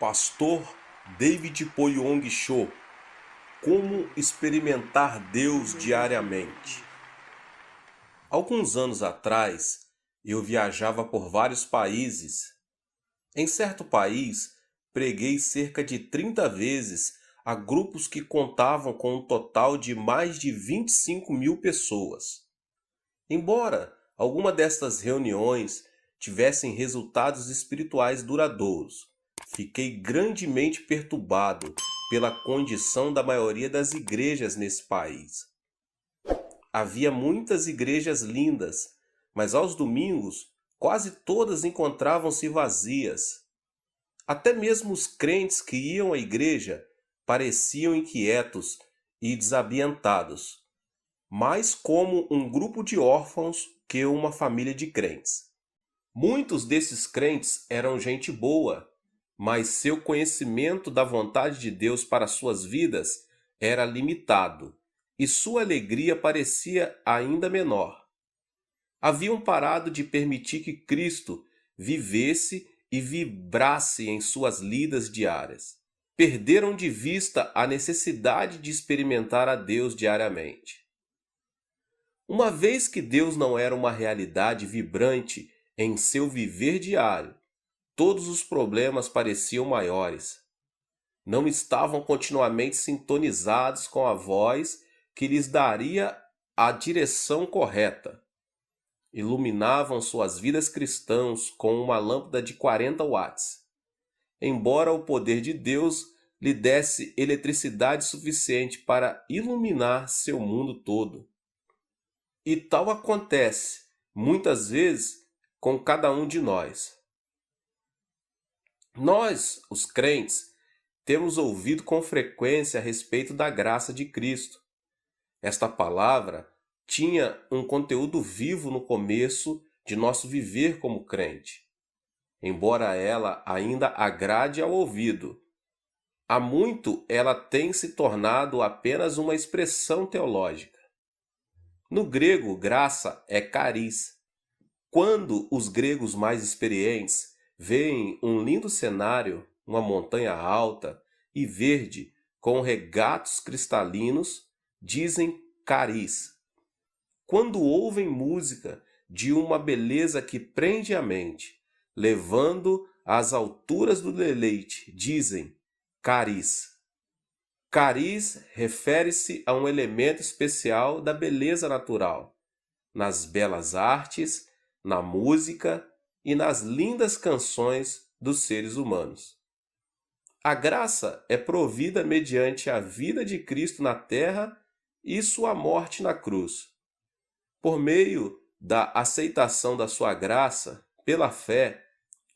Pastor David Poyong Cho. Como experimentar Deus diariamente? Alguns anos atrás, eu viajava por vários países. Em certo país, preguei cerca de 30 vezes a grupos que contavam com um total de mais de 25 mil pessoas. Embora alguma destas reuniões tivessem resultados espirituais duradouros, fiquei grandemente perturbado pela condição da maioria das igrejas nesse país. Havia muitas igrejas lindas, mas aos domingos quase todas encontravam-se vazias. Até mesmo os crentes que iam à igreja pareciam inquietos e desambientados, mais como um grupo de órfãos que uma família de crentes. Muitos desses crentes eram gente boa, mas seu conhecimento da vontade de Deus para suas vidas era limitado, e sua alegria parecia ainda menor. Haviam parado de permitir que Cristo vivesse e vibrasse em suas lidas diárias. Perderam de vista a necessidade de experimentar a Deus diariamente. Uma vez que Deus não era uma realidade vibrante em seu viver diário, todos os problemas pareciam maiores. Não estavam continuamente sintonizados com a voz que lhes daria a direção correta. Iluminavam suas vidas cristãs com uma lâmpada de 40 watts, embora o poder de Deus lhe desse eletricidade suficiente para iluminar seu mundo todo. E tal acontece, muitas vezes, com cada um de nós. Nós, os crentes, temos ouvido com frequência a respeito da graça de Cristo. Esta palavra tinha um conteúdo vivo no começo de nosso viver como crente, embora ela ainda agrade ao ouvido. Há muito ela tem se tornado apenas uma expressão teológica. No grego, graça é charis. Quando os gregos mais experientes veem um lindo cenário, uma montanha alta e verde com regatos cristalinos, dizem charis. Quando ouvem música de uma beleza que prende a mente, levando às alturas do deleite, dizem charis. Charis refere-se a um elemento especial da beleza natural, nas belas artes, na música e nas lindas canções dos seres humanos. A graça é provida mediante a vida de Cristo na terra e sua morte na cruz. Por meio da aceitação da sua graça, pela fé,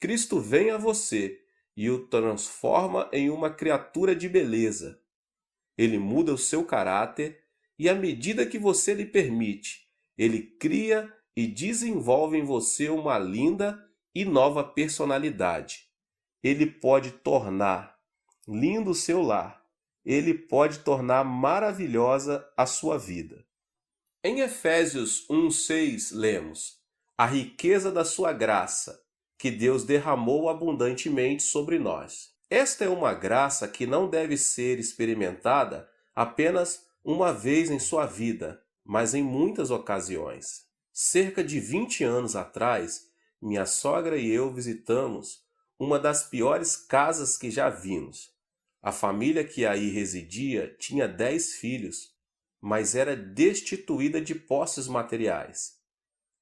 Cristo vem a você e o transforma em uma criatura de beleza. Ele muda o seu caráter e, à medida que você lhe permite, ele cria e desenvolve em você uma linda e nova personalidade. Ele pode tornar lindo o seu lar. Ele pode tornar maravilhosa a sua vida. Em Efésios 1:6 lemos: a riqueza da sua graça, que Deus derramou abundantemente sobre nós. Esta é uma graça que não deve ser experimentada apenas uma vez em sua vida, mas em muitas ocasiões. Cerca de 20 anos atrás, minha sogra e eu visitamos uma das piores casas que já vimos. A família que aí residia tinha 10 filhos, mas era destituída de posses materiais.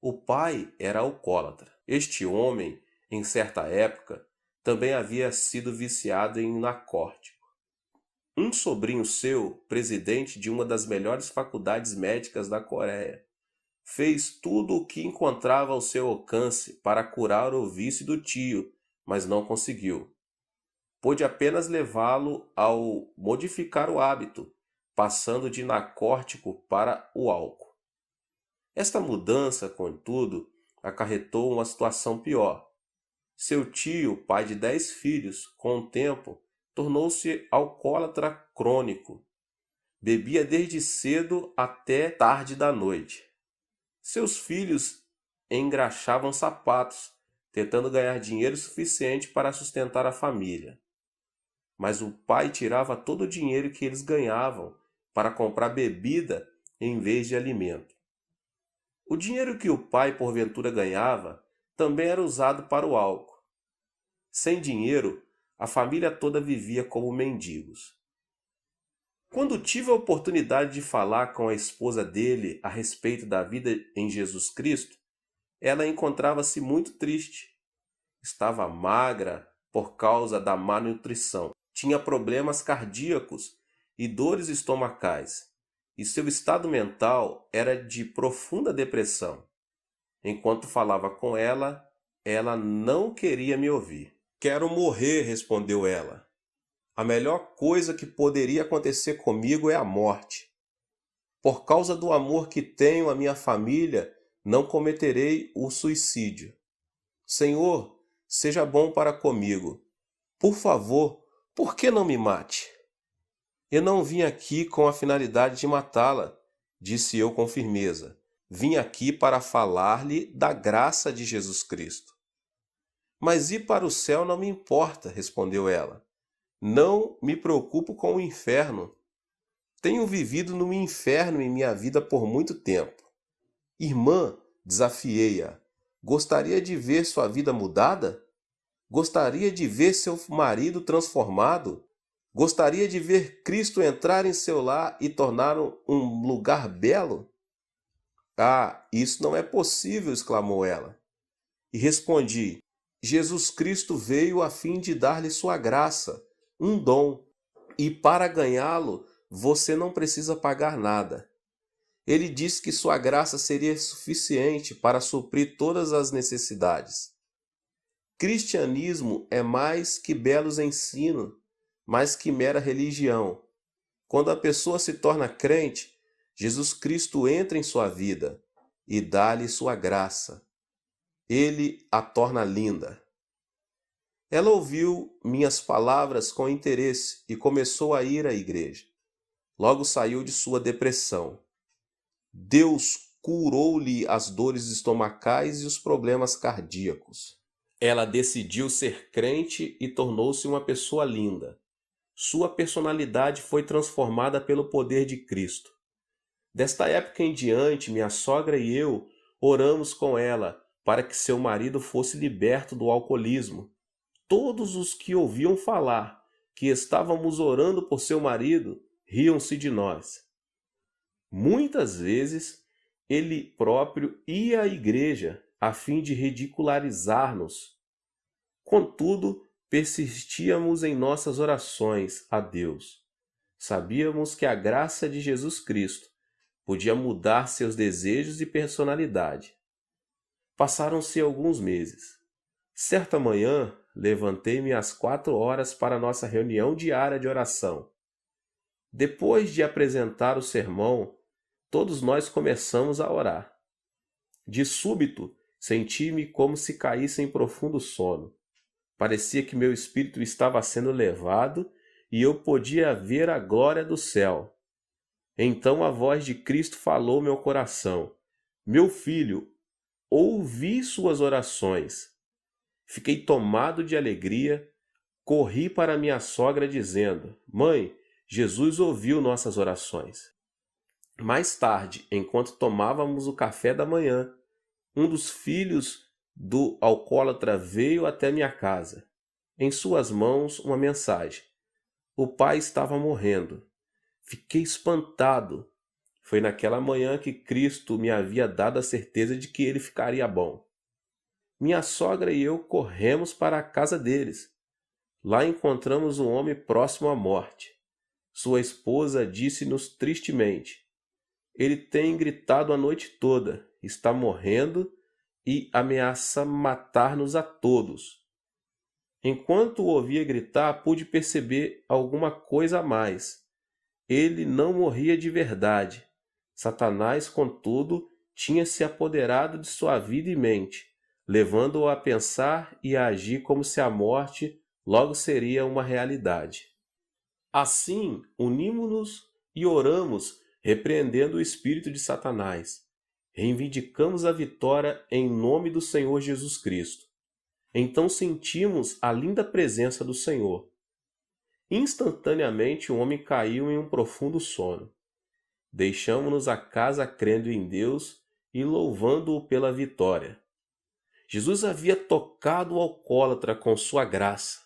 O pai era alcoólatra. Este homem, em certa época, também havia sido viciado em narcótico. Um sobrinho seu, presidente de uma das melhores faculdades médicas da Coreia, fez tudo o que encontrava ao seu alcance para curar o vício do tio, mas não conseguiu. Pôde apenas levá-lo ao modificar o hábito, passando de narcótico para o álcool. Esta mudança, contudo, acarretou uma situação pior. Seu tio, pai de 10 filhos, com o tempo, tornou-se alcoólatra crônico. Bebia desde cedo até tarde da noite. Seus filhos engraxavam sapatos, tentando ganhar dinheiro suficiente para sustentar a família. mas o pai tirava todo o dinheiro que eles ganhavam para comprar bebida em vez de alimento. O dinheiro que o pai porventura ganhava também era usado para o álcool. Sem dinheiro, a família toda vivia como mendigos. Quando tive a oportunidade de falar com a esposa dele a respeito da vida em Jesus Cristo, ela encontrava-se muito triste. Estava magra por causa da má nutrição. Tinha problemas cardíacos e dores estomacais. E seu estado mental era de profunda depressão. Enquanto falava com ela, ela não queria me ouvir. Quero morrer, respondeu ela. A melhor coisa que poderia acontecer comigo é a morte. Por causa do amor que tenho à minha família, não cometerei o suicídio. Senhor, seja bom para comigo. Por favor, por que não me mate? Eu não vim aqui com a finalidade de matá-la, disse eu com firmeza. Vim aqui para falar-lhe da graça de Jesus Cristo. Mas ir para o céu não me importa, respondeu ela. Não me preocupo com o inferno. Tenho vivido no inferno em minha vida por muito tempo. Irmã, desafiei-a, gostaria de ver sua vida mudada? Gostaria de ver seu marido transformado? Gostaria de ver Cristo entrar em seu lar e tornar um lugar belo? Ah, isso não é possível, exclamou ela. E respondi, Jesus Cristo veio a fim de dar-lhe sua graça, um dom, e para ganhá-lo você não precisa pagar nada. Ele disse que sua graça seria suficiente para suprir todas as necessidades. Cristianismo é mais que belos ensinos, mais que mera religião. Quando a pessoa se torna crente, Jesus Cristo entra em sua vida e dá-lhe sua graça. Ele a torna linda. Ela ouviu minhas palavras com interesse e começou a ir à igreja. Logo saiu de sua depressão. Deus curou-lhe as dores estomacais e os problemas cardíacos. Ela decidiu ser crente e tornou-se uma pessoa linda. Sua personalidade foi transformada pelo poder de Cristo. Desta época em diante, minha sogra e eu oramos com ela para que seu marido fosse liberto do alcoolismo. Todos os que ouviam falar que estávamos orando por seu marido riam-se de nós. Muitas vezes, ele próprio ia à igreja a fim de ridicularizar-nos. Contudo, persistíamos em nossas orações a Deus. Sabíamos que a graça de Jesus Cristo podia mudar seus desejos e personalidade. Passaram-se alguns meses. Certa manhã, levantei-me às 4 horas para nossa reunião diária de oração. Depois de apresentar o sermão, todos nós começamos a orar. De súbito, senti-me como se caísse em profundo sono. Parecia que meu espírito estava sendo levado e eu podia ver a glória do céu. Então a voz de Cristo falou ao meu coração. Meu filho, ouvi suas orações. Fiquei tomado de alegria, corri para minha sogra dizendo, Mãe, Jesus ouviu nossas orações. Mais tarde, enquanto tomávamos o café da manhã, um dos filhos do alcoólatra veio até minha casa. Em suas mãos, uma mensagem. O pai estava morrendo. Fiquei espantado. Foi naquela manhã que Cristo me havia dado a certeza de que ele ficaria bom. Minha sogra e eu corremos para a casa deles. Lá encontramos um homem próximo à morte. Sua esposa disse-nos tristemente, ele tem gritado a noite toda, está morrendo e ameaça matar-nos a todos. Enquanto o ouvia gritar, pude perceber alguma coisa a mais. Ele não morria de verdade. Satanás, contudo, tinha se apoderado de sua vida e mente, levando-o a pensar e a agir como se a morte logo seria uma realidade. Assim, unimos-nos e oramos, repreendendo o espírito de Satanás. Reivindicamos a vitória em nome do Senhor Jesus Cristo. Então sentimos a linda presença do Senhor. Instantaneamente o homem caiu em um profundo sono. Deixamo-nos a casa crendo em Deus e louvando-o pela vitória. Jesus havia tocado o alcoólatra com sua graça.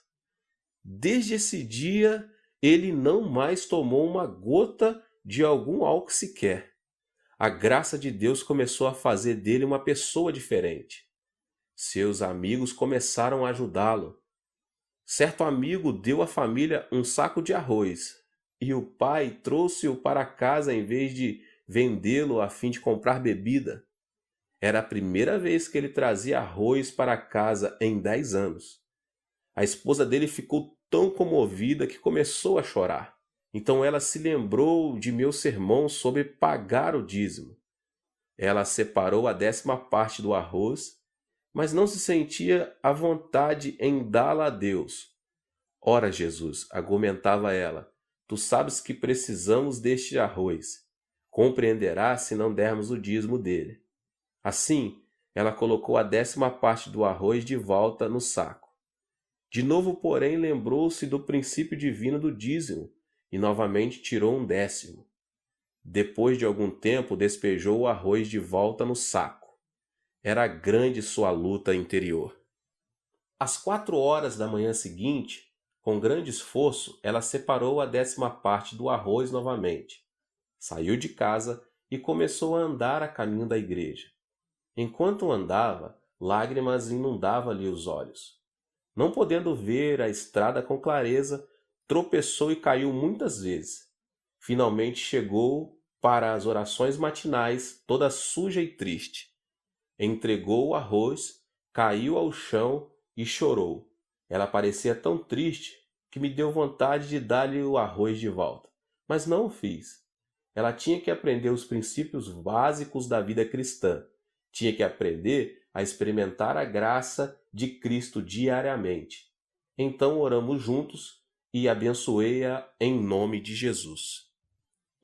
Desde esse dia, ele não mais tomou uma gota de algum álcool sequer. A graça de Deus começou a fazer dele uma pessoa diferente. Seus amigos começaram a ajudá-lo. Certo amigo deu à família um saco de arroz e o pai trouxe-o para casa em vez de vendê-lo a fim de comprar bebida. Era a primeira vez que ele trazia arroz para casa em 10 anos. A esposa dele ficou tão comovida que começou a chorar. Então ela se lembrou de meu sermão sobre pagar o dízimo. Ela separou a 10ª parte do arroz, mas não se sentia à vontade em dá-la a Deus. Ora, Jesus, argumentava ela, tu sabes que precisamos deste arroz. Compreenderás se não dermos o dízimo dele. Assim, ela colocou a 10ª parte do arroz de volta no saco. De novo, porém, lembrou-se do princípio divino do dízimo e novamente tirou um 10º. Depois de algum tempo, despejou o arroz de volta no saco. Era grande sua luta interior. Às 4 horas da manhã seguinte, com grande esforço, ela separou a 10ª parte do arroz novamente. Saiu de casa e começou a andar a caminho da igreja. Enquanto andava, lágrimas inundavam-lhe os olhos. Não podendo ver a estrada com clareza, tropeçou e caiu muitas vezes. Finalmente chegou para as orações matinais, toda suja e triste. Entregou o arroz, caiu ao chão e chorou. Ela parecia tão triste que me deu vontade de dar-lhe o arroz de volta. Mas não o fiz. Ela tinha que aprender os princípios básicos da vida cristã. Tinha que aprender a experimentar a graça de Cristo diariamente. Então oramos juntos e abençoei-a em nome de Jesus.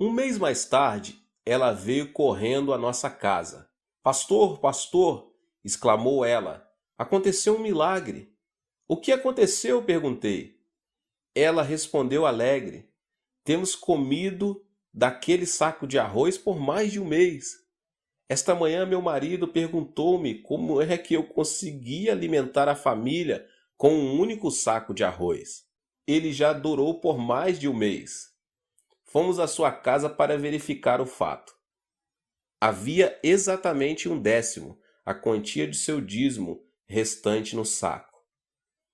Um mês mais tarde, ela veio correndo à nossa casa. Pastor, pastor, exclamou ela, aconteceu um milagre. O que aconteceu? Perguntei. Ela respondeu alegre. Temos comido daquele saco de arroz por mais de um mês. Esta manhã meu marido perguntou-me como é que eu conseguia alimentar a família com um único saco de arroz. Ele já durou por mais de um mês. Fomos à sua casa para verificar o fato. Havia exatamente um 10º, a quantia de seu dízimo restante no saco.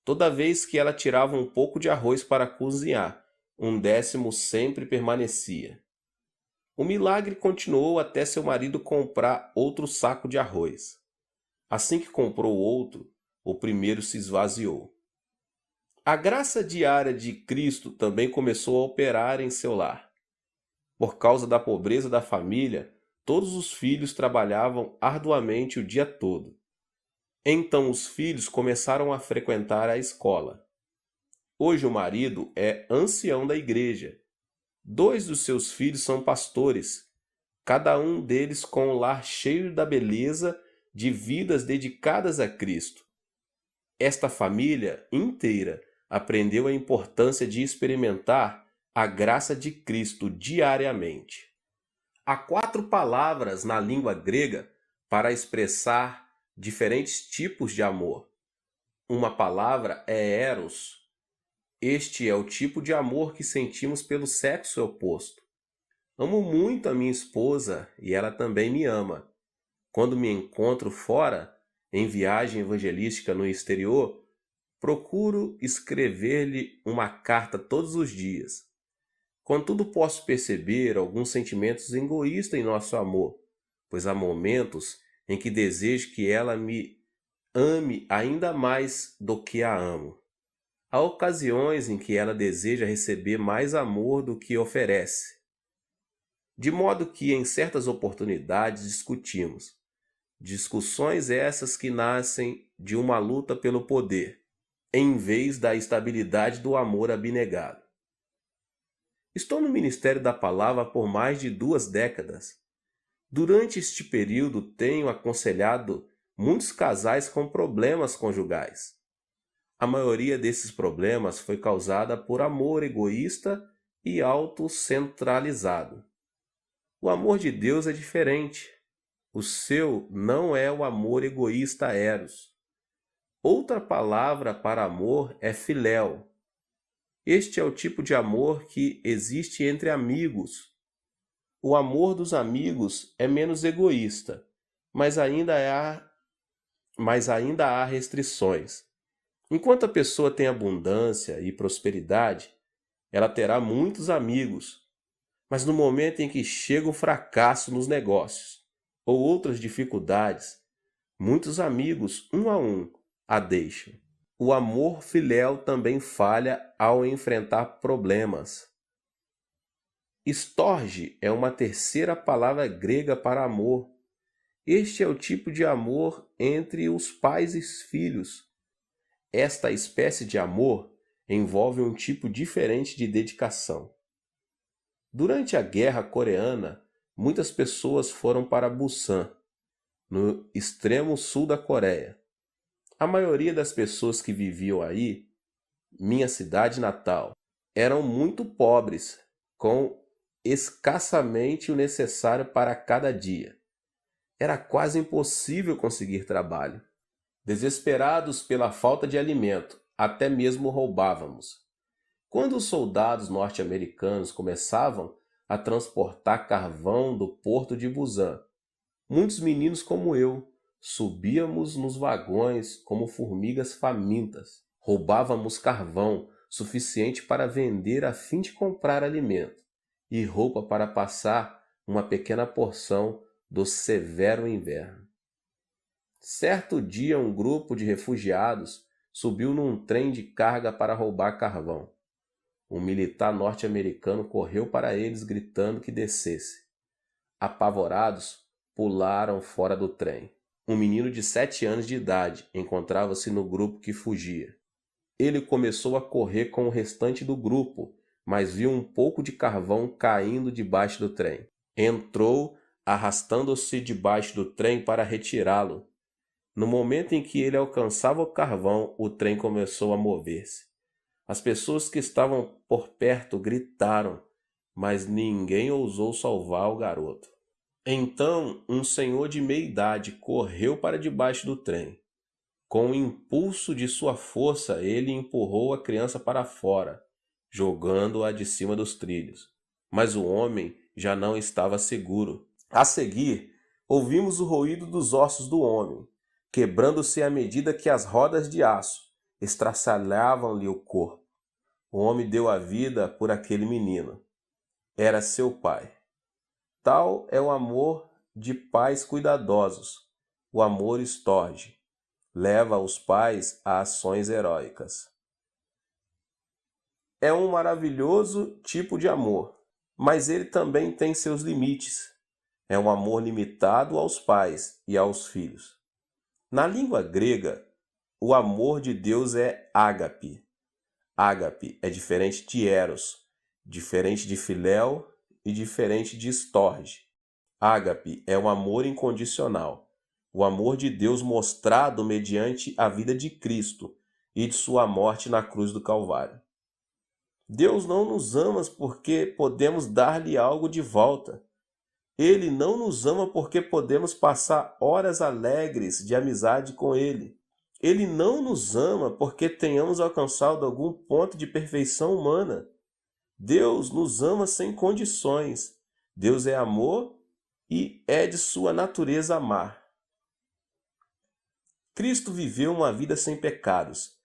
Toda vez que ela tirava um pouco de arroz para cozinhar, um 10º sempre permanecia. O milagre continuou até seu marido comprar outro saco de arroz. Assim que comprou outro, o primeiro se esvaziou. A graça diária de Cristo também começou a operar em seu lar. Por causa da pobreza da família, todos os filhos trabalhavam arduamente o dia todo. Então os filhos começaram a frequentar a escola. Hoje o marido é ancião da igreja. 2 dos seus filhos são pastores, cada um deles com um lar cheio da beleza de vidas dedicadas a Cristo. Esta família inteira aprendeu a importância de experimentar a graça de Cristo diariamente. Há 4 palavras na língua grega para expressar diferentes tipos de amor. Uma palavra é eros. Este é o tipo de amor que sentimos pelo sexo oposto. Amo muito a minha esposa e ela também me ama. Quando me encontro fora, em viagem evangelística no exterior, procuro escrever-lhe uma carta todos os dias. Contudo, posso perceber alguns sentimentos egoístas em nosso amor, pois há momentos em que desejo que ela me ame ainda mais do que a amo. Há ocasiões em que ela deseja receber mais amor do que oferece. De modo que, em certas oportunidades, discutimos. Discussões essas que nascem de uma luta pelo poder, em vez da estabilidade do amor abnegado. Estou no Ministério da Palavra por mais de 2 décadas. Durante este período, tenho aconselhado muitos casais com problemas conjugais. A maioria desses problemas foi causada por amor egoísta e autocentralizado. O amor de Deus é diferente. O seu não é o amor egoísta eros. Outra palavra para amor é filéu. Este é o tipo de amor que existe entre amigos. O amor dos amigos é menos egoísta, mas ainda há restrições. Enquanto a pessoa tem abundância e prosperidade, ela terá muitos amigos, mas no momento em que chega o fracasso nos negócios ou outras dificuldades, muitos amigos, um a um, a deixam. O amor filial também falha ao enfrentar problemas. Storge é uma terceira palavra grega para amor. Este é o tipo de amor entre os pais e os filhos. Esta espécie de amor envolve um tipo diferente de dedicação. Durante a Guerra Coreana, muitas pessoas foram para Busan, no extremo sul da Coreia. A maioria das pessoas que viviam aí, minha cidade natal, eram muito pobres, com escassamente o necessário para cada dia. Era quase impossível conseguir trabalho. Desesperados pela falta de alimento, até mesmo roubávamos. Quando os soldados norte-americanos começavam a transportar carvão do porto de Busan, muitos meninos como eu subíamos nos vagões como formigas famintas. Roubávamos carvão suficiente para vender a fim de comprar alimento e roupa para passar uma pequena porção do severo inverno. Certo dia, um grupo de refugiados subiu num trem de carga para roubar carvão. Um militar norte-americano correu para eles gritando que descesse. Apavorados, pularam fora do trem. Um menino de 7 anos de idade encontrava-se no grupo que fugia. Ele começou a correr com o restante do grupo, mas viu um pouco de carvão caindo debaixo do trem. Entrou, arrastando-se debaixo do trem para retirá-lo. No momento em que ele alcançava o carvão, o trem começou a mover-se. As pessoas que estavam por perto gritaram, mas ninguém ousou salvar o garoto. Então, um senhor de meia-idade correu para debaixo do trem. Com o impulso de sua força, ele empurrou a criança para fora, jogando-a de cima dos trilhos. Mas o homem já não estava seguro. A seguir, ouvimos o ruído dos ossos do homem, quebrando-se à medida que as rodas de aço estraçalhavam-lhe o corpo. O homem deu a vida por aquele menino. Era seu pai. Tal é o amor de pais cuidadosos. O amor Storge leva os pais a ações heróicas. É um maravilhoso tipo de amor, mas ele também tem seus limites. É um amor limitado aos pais e aos filhos. Na língua grega, o amor de Deus é ágape. Ágape é diferente de eros, diferente de filéu e diferente de storge. Ágape é o amor incondicional, o amor de Deus mostrado mediante a vida de Cristo e de sua morte na cruz do Calvário. Deus não nos ama porque podemos dar-lhe algo de volta. Ele não nos ama porque podemos passar horas alegres de amizade com Ele. Ele não nos ama porque tenhamos alcançado algum ponto de perfeição humana. Deus nos ama sem condições. Deus é amor e é de sua natureza amar. Cristo viveu uma vida sem pecados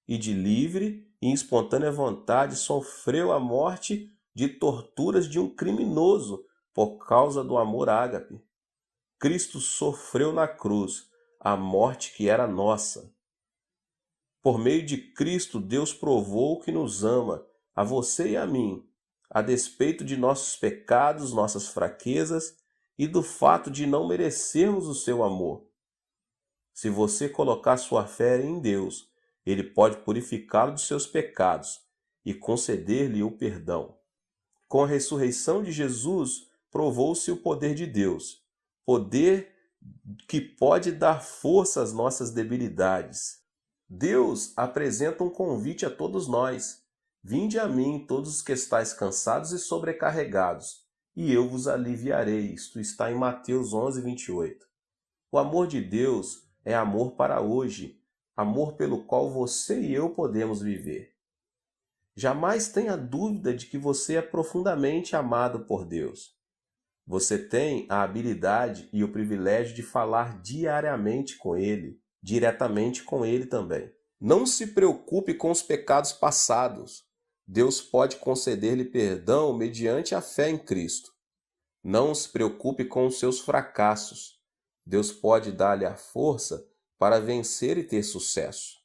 e de livre e espontânea vontade sofreu a morte de torturas de um criminoso por causa do amor ágape. Cristo sofreu na cruz a morte que era nossa. Por meio de Cristo, Deus provou que nos ama, a você e a mim, a despeito de nossos pecados, nossas fraquezas e do fato de não merecermos o seu amor. Se você colocar sua fé em Deus, Ele pode purificá-lo dos seus pecados e conceder-lhe o perdão. Com a ressurreição de Jesus, provou-se o poder de Deus, poder que pode dar força às nossas debilidades. Deus apresenta um convite a todos nós. Vinde a mim, todos os que estáis cansados e sobrecarregados, e eu vos aliviarei. Isto está em Mateus 11:28. O amor de Deus é amor para hoje, amor pelo qual você e eu podemos viver. Jamais tenha dúvida de que você é profundamente amado por Deus. Você tem a habilidade e o privilégio de falar diariamente com Ele, diretamente com Ele também. Não se preocupe com os pecados passados. Deus pode conceder-lhe perdão mediante a fé em Cristo. Não se preocupe com os seus fracassos. Deus pode dar-lhe a força para vencer e ter sucesso.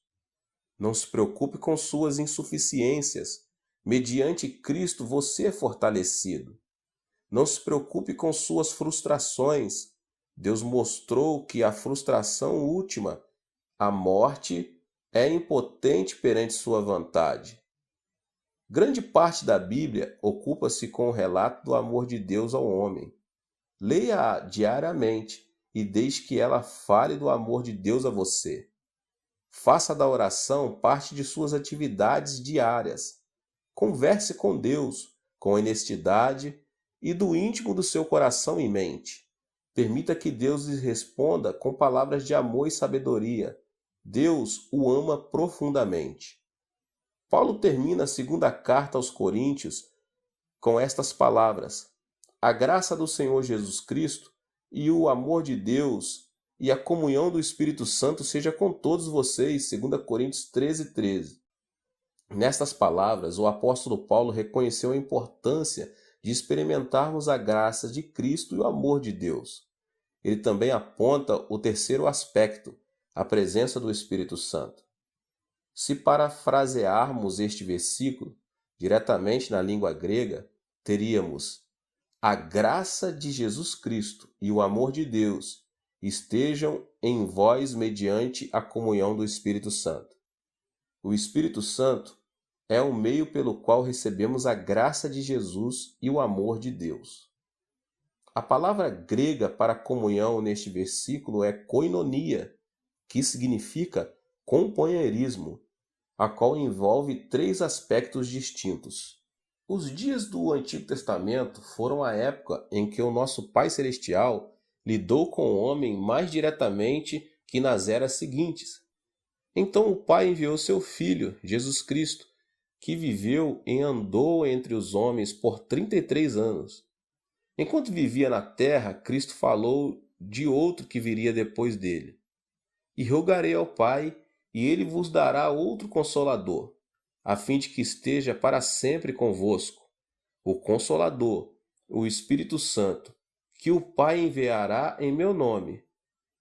Não se preocupe com suas insuficiências. Mediante Cristo você é fortalecido. Não se preocupe com suas frustrações. Deus mostrou que a frustração última, a morte, é impotente perante sua vontade. Grande parte da Bíblia ocupa-se com o relato do amor de Deus ao homem. Leia-a diariamente e deixe que ela fale do amor de Deus a você. Faça da oração parte de suas atividades diárias. Converse com Deus com honestidade e do íntimo do seu coração em mente. Permita que Deus lhe responda com palavras de amor e sabedoria. Deus o ama profundamente. Paulo termina a segunda carta aos Coríntios com estas palavras: A graça do Senhor Jesus Cristo e o amor de Deus e a comunhão do Espírito Santo seja com todos vocês. 2 Coríntios 13:13. Nestas palavras, o apóstolo Paulo reconheceu a importância de experimentarmos a graça de Cristo e o amor de Deus. Ele também aponta o terceiro aspecto, a presença do Espírito Santo. Se parafrasearmos este versículo diretamente na língua grega, teríamos: a graça de Jesus Cristo e o amor de Deus estejam em vós mediante a comunhão do Espírito Santo. O Espírito Santo é o meio pelo qual recebemos a graça de Jesus e o amor de Deus. A palavra grega para comunhão neste versículo é koinonia, que significa companheirismo, a qual envolve três aspectos distintos. Os dias do Antigo Testamento foram a época em que o nosso Pai Celestial lidou com o homem mais diretamente que nas eras seguintes. Então o Pai enviou seu Filho, Jesus Cristo, que viveu e andou entre os homens por 33 anos. Enquanto vivia na terra, Cristo falou de outro que viria depois dele. E rogarei ao Pai, e ele vos dará outro Consolador, a fim de que esteja para sempre convosco. O Consolador, o Espírito Santo, que o Pai enviará em meu nome.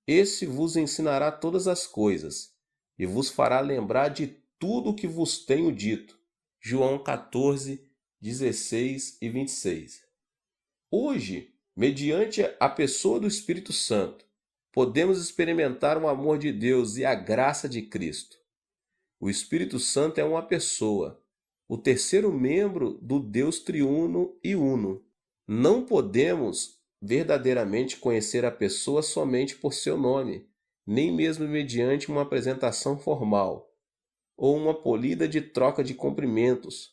Esse vos ensinará todas as coisas, e vos fará lembrar de tudo o que vos tenho dito. João 14, 16 e 26. Hoje, mediante a pessoa do Espírito Santo, podemos experimentar o amor de Deus e a graça de Cristo. O Espírito Santo é uma pessoa, o terceiro membro do Deus triuno e uno. Não podemos verdadeiramente conhecer a pessoa somente por seu nome, nem mesmo mediante uma apresentação formal ou uma polida de troca de cumprimentos.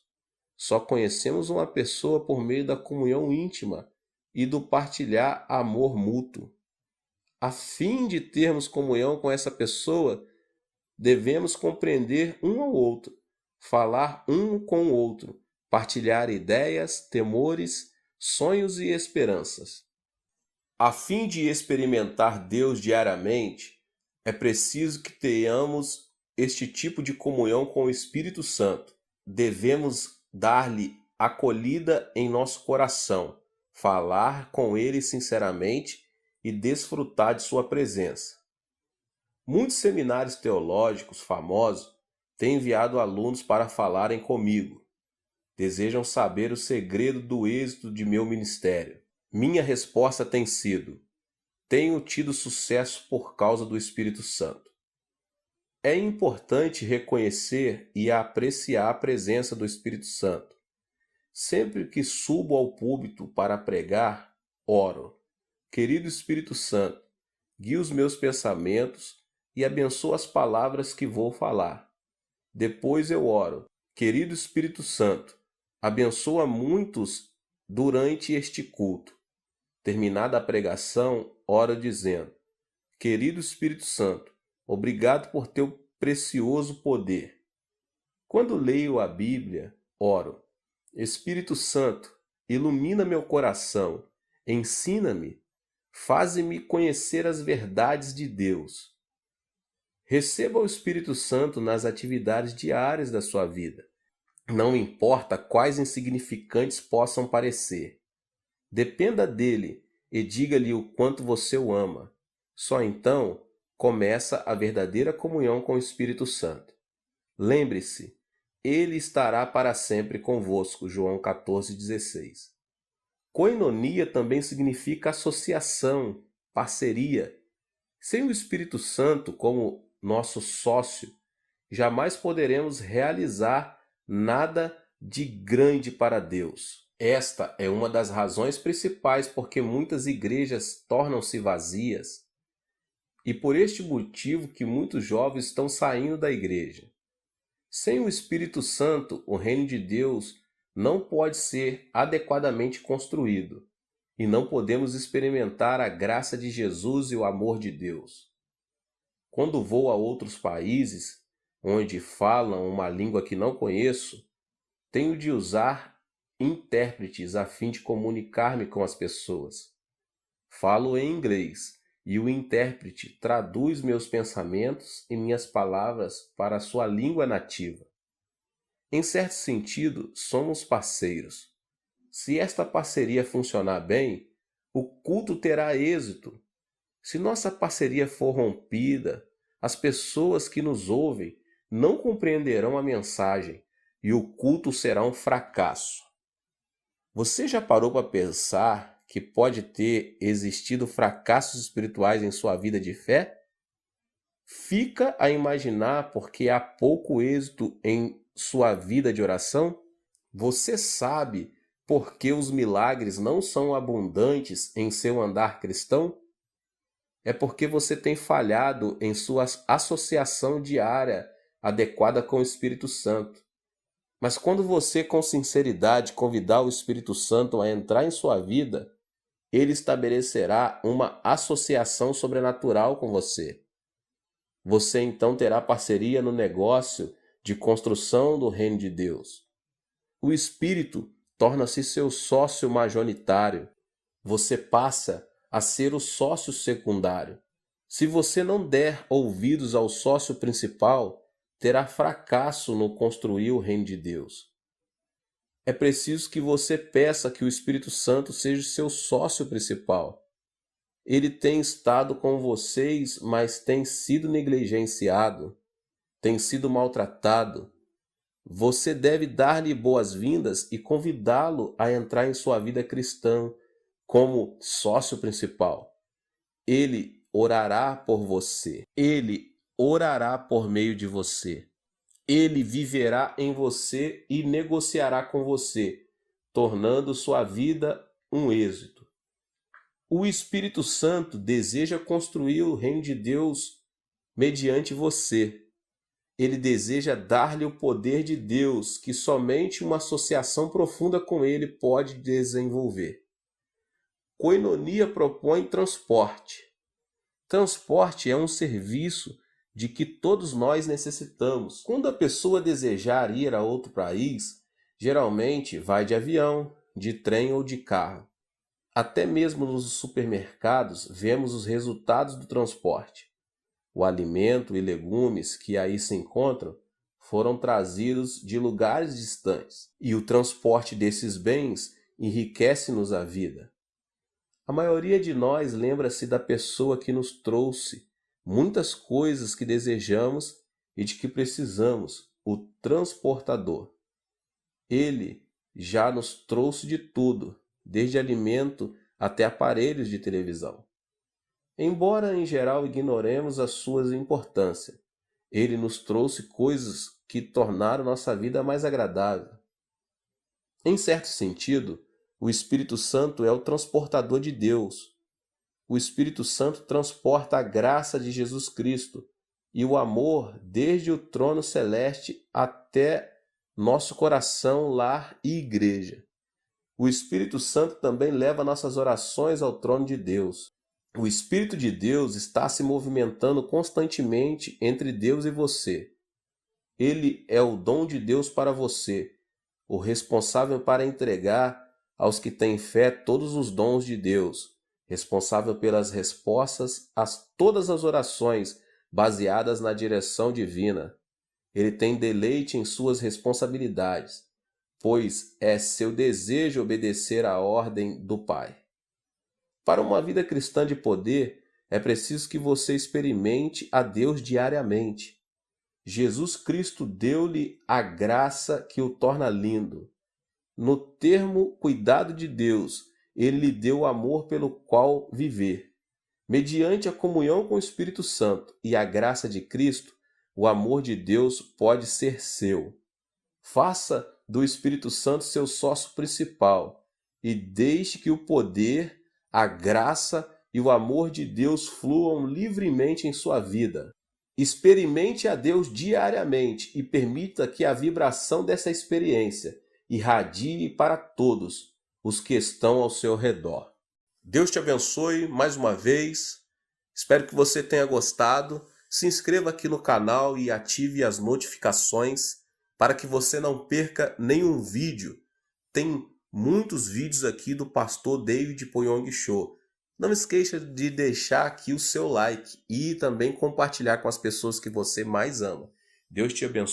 Só conhecemos uma pessoa por meio da comunhão íntima e do partilhar amor mútuo. A fim de termos comunhão com essa pessoa, devemos compreender um ao outro, falar um com o outro, partilhar ideias, temores, sonhos e esperanças. A fim de experimentar Deus diariamente, é preciso que tenhamos este tipo de comunhão com o Espírito Santo. Devemos dar-lhe acolhida em nosso coração, falar com ele sinceramente e desfrutar de sua presença. Muitos seminários teológicos famosos têm enviado alunos para falarem comigo. Desejam saber o segredo do êxito de meu ministério. Minha resposta tem sido: tenho tido sucesso por causa do Espírito Santo. É importante reconhecer e apreciar a presença do Espírito Santo. Sempre que subo ao púlpito para pregar, oro: Querido Espírito Santo, guia os meus pensamentos, e abençoa as palavras que vou falar. Depois eu oro. Querido Espírito Santo, abençoa muitos durante este culto. Terminada a pregação, oro dizendo: Querido Espírito Santo, obrigado por teu precioso poder. Quando leio a Bíblia, oro: Espírito Santo, ilumina meu coração, ensina-me, faze-me conhecer as verdades de Deus. Receba o Espírito Santo nas atividades diárias da sua vida. Não importa quais insignificantes possam parecer. Dependa dele e diga-lhe o quanto você o ama. Só então começa a verdadeira comunhão com o Espírito Santo. Lembre-se, ele estará para sempre convosco. João 14,16. Koinonia também significa associação, parceria. Sem o Espírito Santo como nosso sócio, jamais poderemos realizar nada de grande para Deus. Esta é uma das razões principais porque muitas igrejas tornam-se vazias e por este motivo que muitos jovens estão saindo da igreja. Sem o Espírito Santo, o reino de Deus não pode ser adequadamente construído e não podemos experimentar a graça de Jesus e o amor de Deus. Quando vou a outros países, onde falam uma língua que não conheço, tenho de usar intérpretes a fim de comunicar-me com as pessoas. Falo em inglês e o intérprete traduz meus pensamentos e minhas palavras para a sua língua nativa. Em certo sentido, somos parceiros. Se esta parceria funcionar bem, o culto terá êxito. Se nossa parceria for rompida, as pessoas que nos ouvem não compreenderão a mensagem e o culto será um fracasso. Você já parou para pensar que pode ter existido fracassos espirituais em sua vida de fé? Fica a imaginar porque há pouco êxito em sua vida de oração? Você sabe por que os milagres não são abundantes em seu andar cristão? É porque você tem falhado em sua associação diária adequada com o Espírito Santo. Mas quando você, com sinceridade, convidar o Espírito Santo a entrar em sua vida, ele estabelecerá uma associação sobrenatural com você. Você então terá parceria no negócio de construção do reino de Deus. O Espírito torna-se seu sócio majoritário. Você passa a ser o sócio secundário. Se você não der ouvidos ao sócio principal, terá fracasso no construir o reino de Deus. É preciso que você peça que o Espírito Santo seja seu sócio principal. Ele tem estado com vocês, mas tem sido negligenciado, tem sido maltratado. Você deve dar-lhe boas-vindas e convidá-lo a entrar em sua vida cristã como sócio principal. Ele orará por você. Ele orará por meio de você. Ele viverá em você e negociará com você, tornando sua vida um êxito. O Espírito Santo deseja construir o reino de Deus mediante você. Ele deseja dar-lhe o poder de Deus que somente uma associação profunda com ele pode desenvolver. Koinonia propõe transporte. Transporte é um serviço de que todos nós necessitamos. Quando a pessoa desejar ir a outro país, geralmente vai de avião, de trem ou de carro. Até mesmo nos supermercados vemos os resultados do transporte. O alimento e legumes que aí se encontram foram trazidos de lugares distantes, e o transporte desses bens enriquece-nos a vida. A maioria de nós lembra-se da pessoa que nos trouxe muitas coisas que desejamos e de que precisamos, o transportador. Ele já nos trouxe de tudo, desde alimento até aparelhos de televisão. Embora em geral ignoremos a sua importância, ele nos trouxe coisas que tornaram nossa vida mais agradável. Em certo sentido, o Espírito Santo é o transportador de Deus. O Espírito Santo transporta a graça de Jesus Cristo e o amor desde o trono celeste até nosso coração, lar e igreja. O Espírito Santo também leva nossas orações ao trono de Deus. O Espírito de Deus está se movimentando constantemente entre Deus e você. Ele é o dom de Deus para você, o responsável para entregar aos que têm fé todos os dons de Deus, responsável pelas respostas a todas as orações baseadas na direção divina. Ele tem deleite em suas responsabilidades, pois é seu desejo obedecer à ordem do Pai. Para uma vida cristã de poder, é preciso que você experimente a Deus diariamente. Jesus Cristo deu-lhe a graça que o torna lindo. No termo cuidado de Deus, ele lhe deu o amor pelo qual viver. Mediante a comunhão com o Espírito Santo e a graça de Cristo, o amor de Deus pode ser seu. Faça do Espírito Santo seu sócio principal e deixe que o poder, a graça e o amor de Deus fluam livremente em sua vida. Experimente a Deus diariamente e permita que a vibração dessa experiência irradie para todos os que estão ao seu redor. Deus te abençoe mais uma vez. Espero que você tenha gostado. Se inscreva aqui no canal e ative as notificações para que você não perca nenhum vídeo. Tem muitos vídeos aqui do pastor David Poyong Cho. Não esqueça de deixar aqui o seu like e também compartilhar com as pessoas que você mais ama. Deus te abençoe.